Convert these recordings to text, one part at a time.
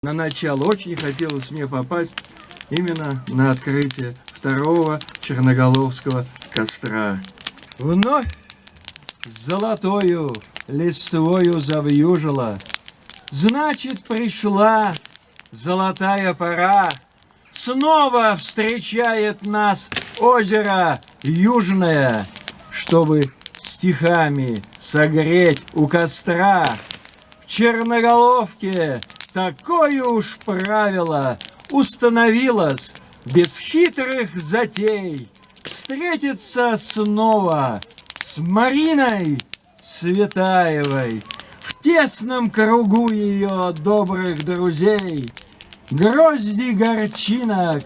На начало очень хотелось мне попасть именно на открытие второго черноголовского костра. Вновь золотою листвою завьюжило, значит, пришла золотая пора. Снова встречает нас озеро Южное, чтобы стихами согреть у костра. В Черноголовке такое уж правило установилось без хитрых затей встретиться снова с Мариной Цветаевой в тесном кругу ее добрых друзей. Грозди горчинок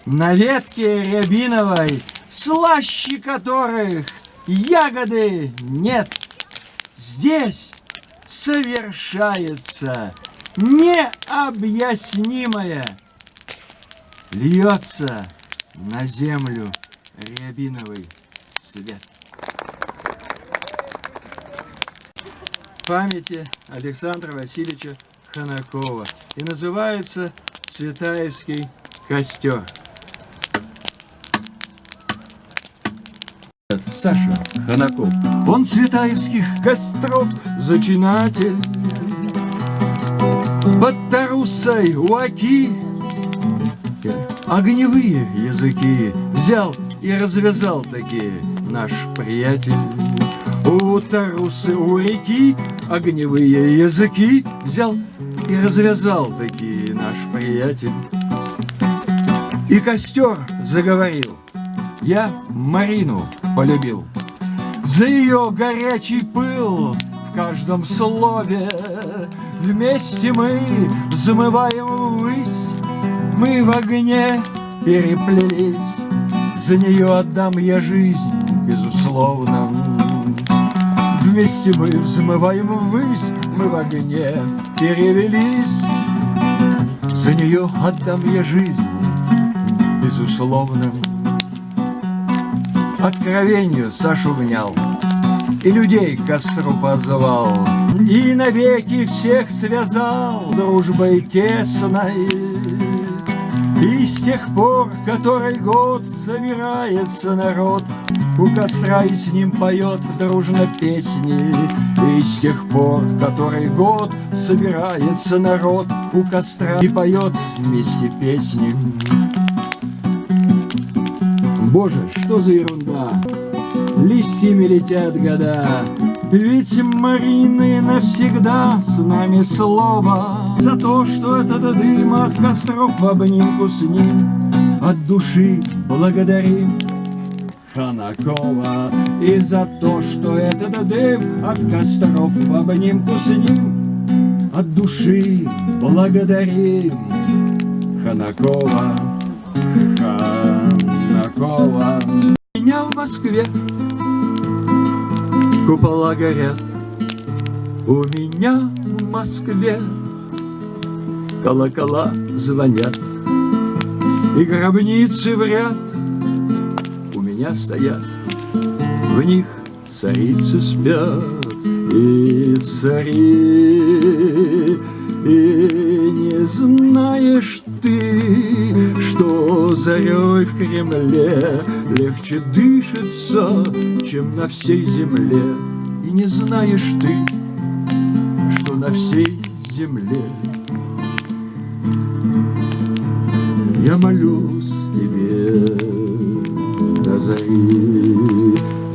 на ветке рябиновой, слаще которых ягоды нет. Здесь совершается необъяснимое. Льется на землю рябиновый свет. В памяти Александра Васильевича Ханакова. И называется «Цветаевский костер». Саша Ханаков. Он цветаевских костров зачинатель. Под Тарусой у оки огневые языки взял и развязал такие наш приятель. У Тарусы у реки огневые языки взял и развязал такие наш приятель. И костер заговорил: я Марину полюбил. За ее горячий пыл в каждом слове вместе мы взмываем ввысь. Мы в огне переплелись, за нее отдам я жизнь, безусловно. Вместе мы взмываем ввысь, мы в огне перевелись, за нее отдам я жизнь, безусловно. Откровению Сашу внял и людей к костру позвал, и навеки всех связал дружбой тесной. И с тех пор, который год собирается народ у костра и с ним поет дружно песни. И с тех пор, который год собирается народ у костра и поет вместе песни. Боже, что за ерунда! Листьями летят года, ведь Марины навсегда с нами слово. За то, что этот дым от костров в обнимку с ним от души благодарим Ханакова. И за то, что этот дым от костров в обнимку с ним от души благодарим Ханакова. Ханакова. У меня в Москве купола горят, у меня в Москве колокола звонят, и гробницы в ряд у меня стоят, в них царицы спят и цари. И не знаешь ты, что зарей в Кремле легче дышится, чем на всей земле. И не знаешь ты, что на всей земле я молюсь тебе до зари,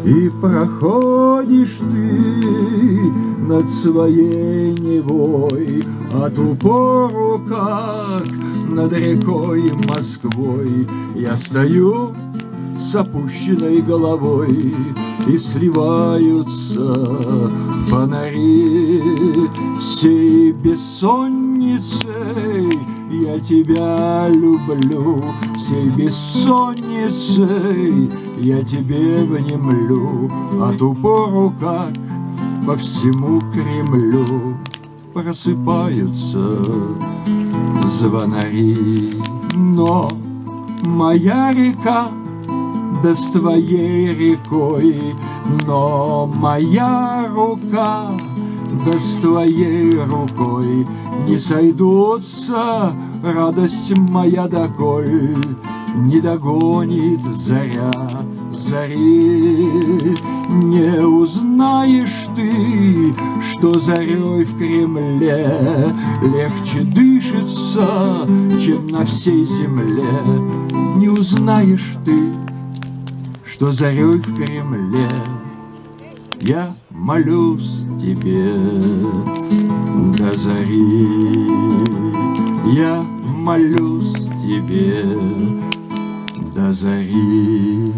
и проходишь ты над своей Невой, а ту пору, как над рекой Москвой, я стою с опущенной головой, и сливаются фонари. Сей бессонницей я тебя люблю, всей бессонницей я тебе внемлю, а ту пору, как по всему Кремлю просыпаются звонари. Но моя река, да с твоей рекой, но моя рука да с твоей рукой не сойдутся, радость моя, доколь не догонит заря зари. Не узнаешь ты, что зарей в Кремле легче дышится, чем на всей земле. Не узнаешь ты, что зарей в Кремле я молюсь тебе до зари. Я молюсь тебе до зари.